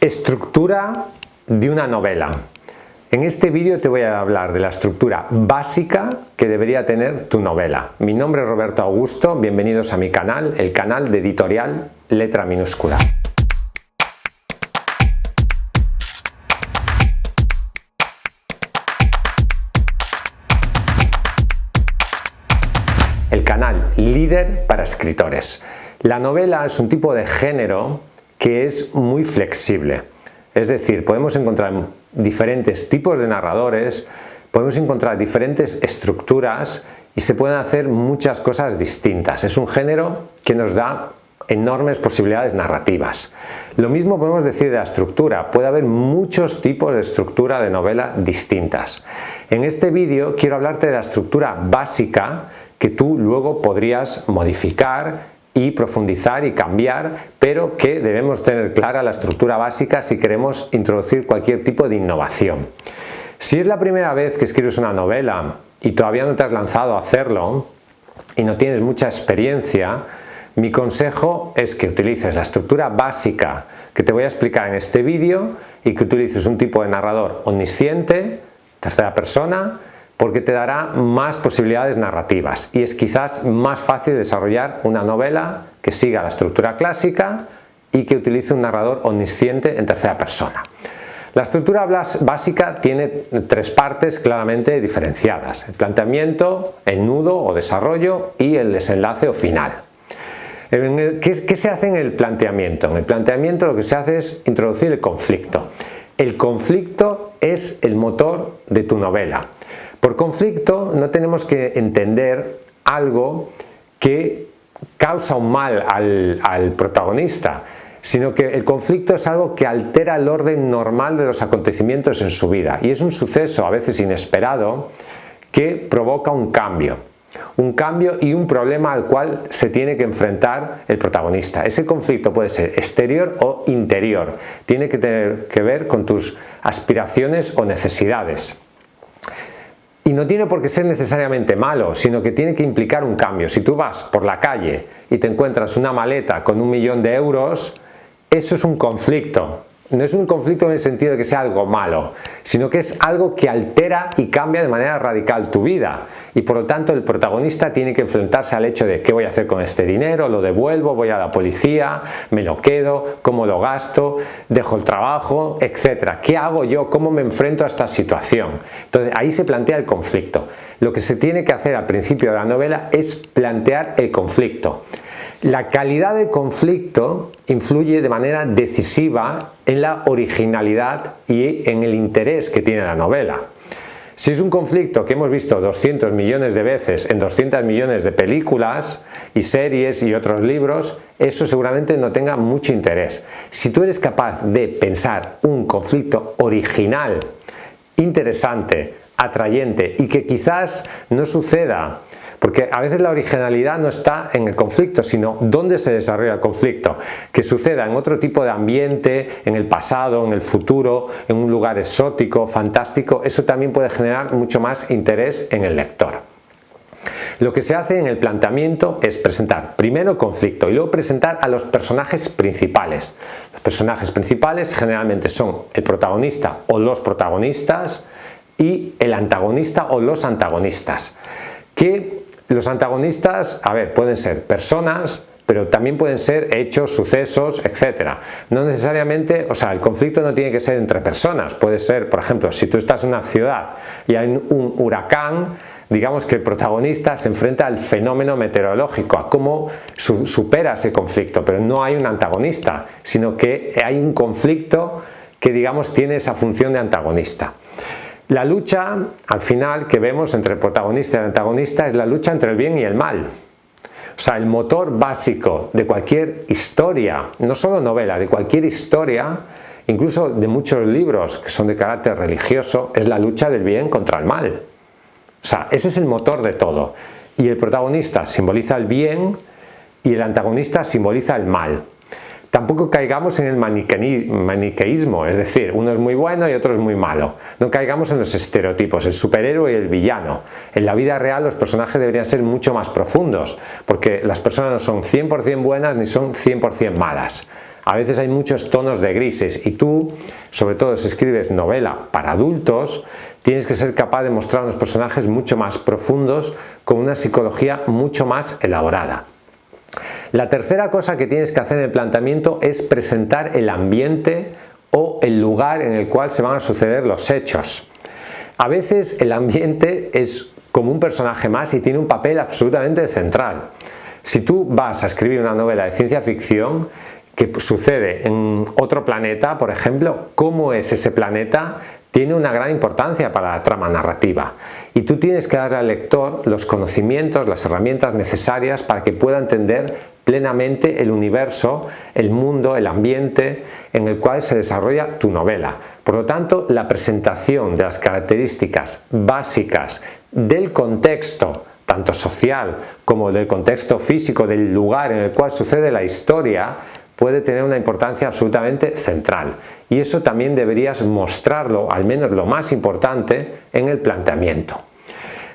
Estructura de una novela. En este vídeo te voy a hablar de la estructura básica que debería tener tu novela. Mi nombre es Roberto Augusto, bienvenidos a mi canal, el canal de editorial Letra Minúscula. El canal líder para escritores. La novela es un tipo de género que es muy flexible. Es decir, podemos encontrar diferentes tipos de narradores, podemos encontrar diferentes estructuras y se pueden hacer muchas cosas distintas. Es un género que nos da enormes posibilidades narrativas. Lo mismo podemos decir de la estructura. Puede haber muchos tipos de estructura de novela distintas. En este vídeo quiero hablarte de la estructura básica que tú luego podrías modificar y profundizar y cambiar, pero que debemos tener clara la estructura básica si queremos introducir cualquier tipo de innovación. Si es la primera vez que escribes una novela y todavía no te has lanzado a hacerlo y no tienes mucha experiencia, mi consejo es que utilices la estructura básica que te voy a explicar en este vídeo y que utilices un tipo de narrador omnisciente, tercera persona, porque te dará más posibilidades narrativas y es quizás más fácil desarrollar una novela que siga la estructura clásica y que utilice un narrador omnisciente en tercera persona. La estructura básica tiene tres partes claramente diferenciadas: el planteamiento, el nudo o desarrollo y el desenlace o final. ¿Qué se hace en el planteamiento? En el planteamiento lo que se hace es introducir el conflicto. El conflicto es el motor de tu novela. Por conflicto no tenemos que entender algo que causa un mal al protagonista, sino que el conflicto es algo que altera el orden normal de los acontecimientos en su vida y es un suceso a veces inesperado que provoca un cambio y un problema al cual se tiene que enfrentar el protagonista. Ese conflicto puede ser exterior o interior, tiene que tener que ver con tus aspiraciones o necesidades. Y no tiene por qué ser necesariamente malo, sino que tiene que implicar un cambio. Si tú vas por la calle y te encuentras una maleta con 1 millón de euros, eso es un conflicto. No es un conflicto en el sentido de que sea algo malo, sino que es algo que altera y cambia de manera radical tu vida. Y por lo tanto el protagonista tiene que enfrentarse al hecho de qué voy a hacer con este dinero, lo devuelvo, voy a la policía, me lo quedo, cómo lo gasto, dejo el trabajo, etc. ¿Qué hago yo? ¿Cómo me enfrento a esta situación? Entonces ahí se plantea el conflicto. Lo que se tiene que hacer al principio de la novela es plantear el conflicto. La calidad del conflicto influye de manera decisiva en la originalidad y en el interés que tiene la novela. Si es un conflicto que hemos visto 200 millones de veces en 200 millones de películas y series y otros libros, eso seguramente no tenga mucho interés. Si tú eres capaz de pensar un conflicto original, interesante, atrayente y que quizás no suceda, porque a veces la originalidad no está en el conflicto, sino dónde se desarrolla el conflicto, que suceda en otro tipo de ambiente, en el pasado, en el futuro, en un lugar exótico, fantástico, eso también puede generar mucho más interés en el lector. Lo que se hace en el planteamiento es presentar primero el conflicto y luego presentar a los personajes principales. Los personajes principales generalmente son el protagonista o los protagonistas y el antagonista o los antagonistas. Que los antagonistas, pueden ser personas, pero también pueden ser hechos, sucesos, etc. No necesariamente, el conflicto no tiene que ser entre personas. Puede ser, por ejemplo, si tú estás en una ciudad y hay un huracán, digamos que el protagonista se enfrenta al fenómeno meteorológico, a cómo supera ese conflicto, pero no hay un antagonista, sino que hay un conflicto que, digamos, tiene esa función de antagonista. La lucha, al final, que vemos entre el protagonista y el antagonista es la lucha entre el bien y el mal. El motor básico de cualquier historia, no solo novela, de cualquier historia, incluso de muchos libros que son de carácter religioso, es la lucha del bien contra el mal. Ese es el motor de todo. Y el protagonista simboliza el bien y el antagonista simboliza el mal. Tampoco caigamos en el maniqueísmo, es decir, uno es muy bueno y otro es muy malo. No caigamos en los estereotipos, el superhéroe y el villano. En la vida real los personajes deberían ser mucho más profundos, porque las personas no son 100% buenas ni son 100% malas. A veces hay muchos tonos de grises y tú, sobre todo si escribes novela para adultos, tienes que ser capaz de mostrar unos personajes mucho más profundos, con una psicología mucho más elaborada. La tercera cosa que tienes que hacer en el planteamiento es presentar el ambiente o el lugar en el cual se van a suceder los hechos. A veces el ambiente es como un personaje más y tiene un papel absolutamente central. Si tú vas a escribir una novela de ciencia ficción que sucede en otro planeta, por ejemplo, ¿cómo es ese planeta? Tiene una gran importancia para la trama narrativa y tú tienes que darle al lector los conocimientos, las herramientas necesarias para que pueda entender plenamente el universo, el mundo, el ambiente en el cual se desarrolla tu novela. Por lo tanto, la presentación de las características básicas del contexto, tanto social como del contexto físico, del lugar en el cual sucede la historia, puede tener una importancia absolutamente central y eso también deberías mostrarlo, al menos lo más importante, en el planteamiento.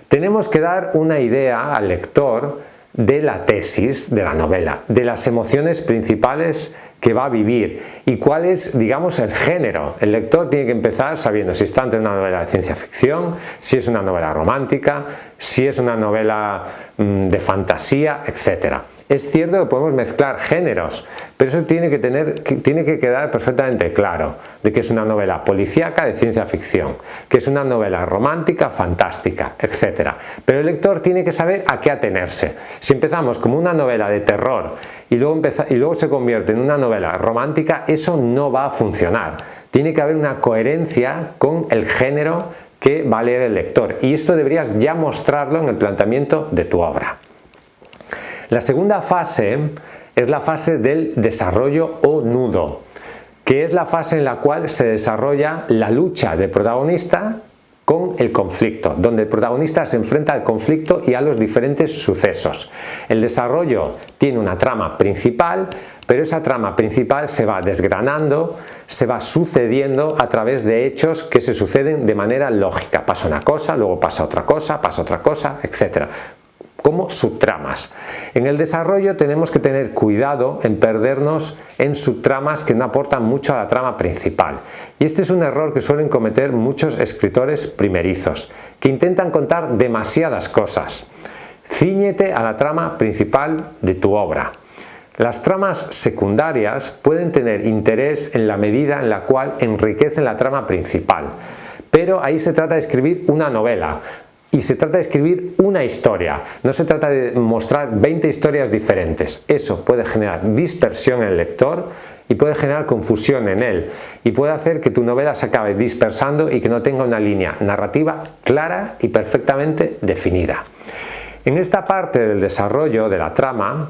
Tenemos que dar una idea al lector de la tesis de la novela, de las emociones principales que va a vivir y cuál es, digamos, el género. El lector tiene que empezar sabiendo si está ante una novela de ciencia ficción, si es una novela romántica, si es una novela de fantasía, etc. Es cierto que podemos mezclar géneros, pero eso tiene que quedar perfectamente claro, de que es una novela policíaca de ciencia ficción, que es una novela romántica, fantástica, etc. Pero el lector tiene que saber a qué atenerse. Si empezamos como una novela de terror y luego se convierte en una novela romántica, eso no va a funcionar. Tiene que haber una coherencia con el género que va a leer el lector y esto deberías ya mostrarlo en el planteamiento de tu obra. La segunda fase es la fase del desarrollo o nudo, que es la fase en la cual se desarrolla la lucha del protagonista con el conflicto, donde el protagonista se enfrenta al conflicto y a los diferentes sucesos. El desarrollo tiene una trama principal, pero esa trama principal se va desgranando, se va sucediendo a través de hechos que se suceden de manera lógica. Pasa una cosa, luego pasa otra cosa, etc. Como subtramas. En el desarrollo tenemos que tener cuidado en perdernos en subtramas que no aportan mucho a la trama principal. Y este es un error que suelen cometer muchos escritores primerizos, que intentan contar demasiadas cosas. Cíñete a la trama principal de tu obra. Las tramas secundarias pueden tener interés en la medida en la cual enriquecen la trama principal, pero ahí se trata de escribir una novela, y se trata de escribir una historia, no se trata de mostrar 20 historias diferentes. Eso puede generar dispersión en el lector y puede generar confusión en él y puede hacer que tu novela se acabe dispersando y que no tenga una línea narrativa clara y perfectamente definida. En esta parte del desarrollo de la trama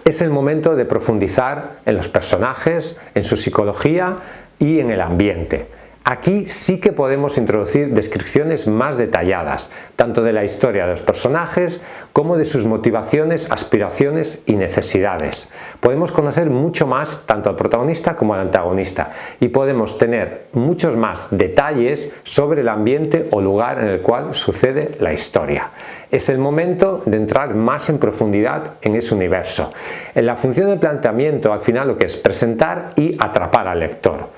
es el momento de profundizar en los personajes, en su psicología y en el ambiente. Aquí sí que podemos introducir descripciones más detalladas, tanto de la historia de los personajes como de sus motivaciones, aspiraciones y necesidades. Podemos conocer mucho más tanto al protagonista como al antagonista y podemos tener muchos más detalles sobre el ambiente o lugar en el cual sucede la historia. Es el momento de entrar más en profundidad en ese universo. En la función del planteamiento, al final, lo que es presentar y atrapar al lector.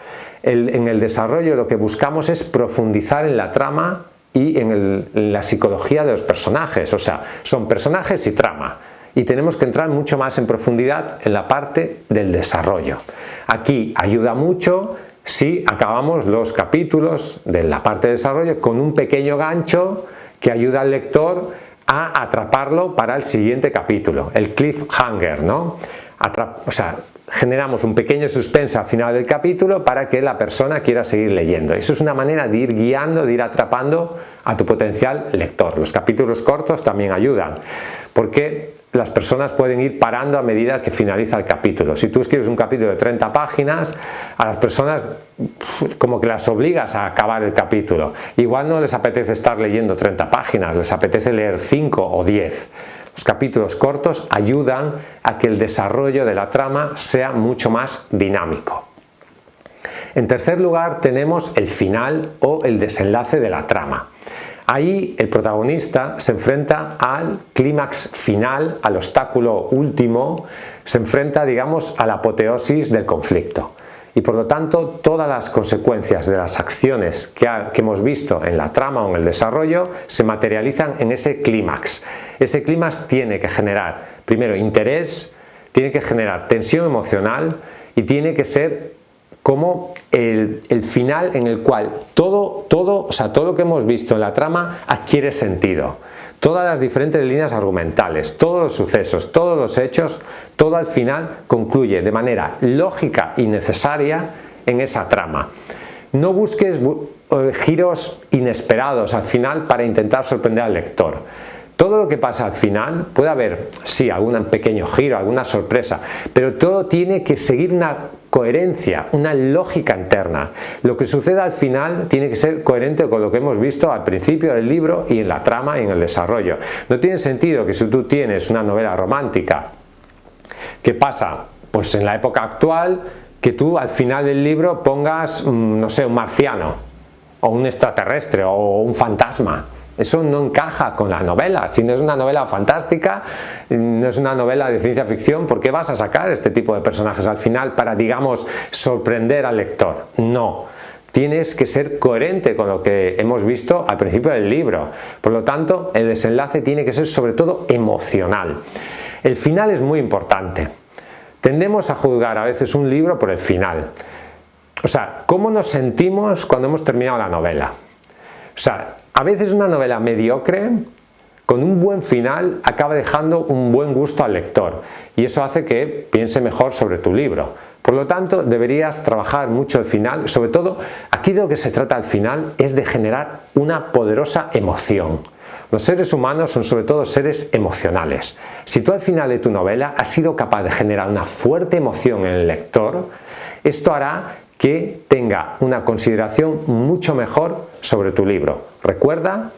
En el desarrollo lo que buscamos es profundizar en la trama y en la psicología de los personajes, o sea, son personajes y trama. Y tenemos que entrar mucho más en profundidad en la parte del desarrollo. Aquí ayuda mucho si acabamos los capítulos de la parte de desarrollo con un pequeño gancho que ayuda al lector a atraparlo para el siguiente capítulo, el cliffhanger, ¿no? Generamos un pequeño suspense al final del capítulo para que la persona quiera seguir leyendo. Eso es una manera de ir guiando, de ir atrapando a tu potencial lector. Los capítulos cortos también ayudan, porque las personas pueden ir parando a medida que finaliza el capítulo. Si tú escribes un capítulo de 30 páginas, a las personas como que las obligas a acabar el capítulo. Igual no les apetece estar leyendo 30 páginas, les apetece leer 5 o 10. Los capítulos cortos ayudan a que el desarrollo de la trama sea mucho más dinámico. En tercer lugar tenemos el final o el desenlace de la trama. Ahí el protagonista se enfrenta al clímax final, al obstáculo último, se enfrenta, digamos, a la apoteosis del conflicto. Y por lo tanto, todas las consecuencias de las acciones que hemos visto en la trama o en el desarrollo se materializan en ese clímax. Ese clímax tiene que generar, primero, interés, tiene que generar tensión emocional y tiene que ser como el final en el cual todo lo que hemos visto en la trama adquiere sentido. Todas las diferentes líneas argumentales, todos los sucesos, todos los hechos, todo al final concluye de manera lógica y necesaria en esa trama. No busques giros inesperados al final para intentar sorprender al lector. Todo lo que pasa al final, puede haber, sí, algún pequeño giro, alguna sorpresa, pero todo tiene que seguir una coherencia, una lógica interna. Lo que suceda al final tiene que ser coherente con lo que hemos visto al principio del libro y en la trama y en el desarrollo. No tiene sentido que si tú tienes una novela romántica que pasa pues en la época actual, que tú al final del libro pongas, no sé, un marciano, o un extraterrestre, o un fantasma. Eso no encaja con la novela. Si no es una novela fantástica, no es una novela de ciencia ficción, ¿por qué vas a sacar este tipo de personajes al final para, digamos, sorprender al lector? No. Tienes que ser coherente con lo que hemos visto al principio del libro. Por lo tanto, el desenlace tiene que ser sobre todo emocional. El final es muy importante. Tendemos a juzgar a veces un libro por el final. O sea, ¿cómo nos sentimos cuando hemos terminado la novela? O sea, a veces una novela mediocre, con un buen final, acaba dejando un buen gusto al lector y eso hace que piense mejor sobre tu libro. Por lo tanto, deberías trabajar mucho el final. Sobre todo, aquí de lo que se trata al final es de generar una poderosa emoción. Los seres humanos son sobre todo seres emocionales. Si tú al final de tu novela has sido capaz de generar una fuerte emoción en el lector, esto hará que tenga una consideración mucho mejor sobre tu libro. Recuerda,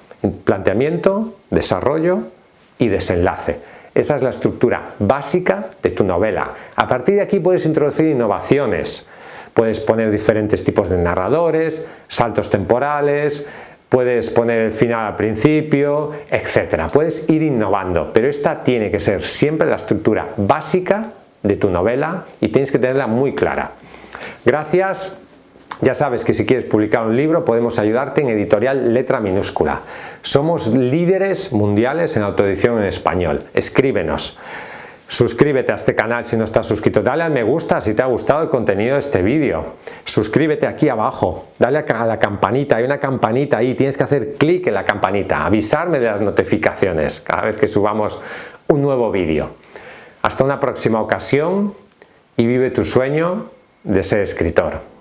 planteamiento, desarrollo y desenlace. Esa es la estructura básica de tu novela. A partir de aquí puedes introducir innovaciones. Puedes poner diferentes tipos de narradores, saltos temporales, puedes poner el final al principio, etc. Puedes ir innovando, pero esta tiene que ser siempre la estructura básica de tu novela y tienes que tenerla muy clara. Gracias. Ya sabes que si quieres publicar un libro podemos ayudarte en Editorial Letra Minúscula. Somos líderes mundiales en autoedición en español. Escríbenos. Suscríbete a este canal si no estás suscrito. Dale al me gusta si te ha gustado el contenido de este vídeo. Suscríbete aquí abajo. Dale a la campanita. Hay una campanita ahí. Tienes que hacer clic en la campanita. Avisarme de las notificaciones cada vez que subamos un nuevo vídeo. Hasta una próxima ocasión y vive tu sueño de ser escritor.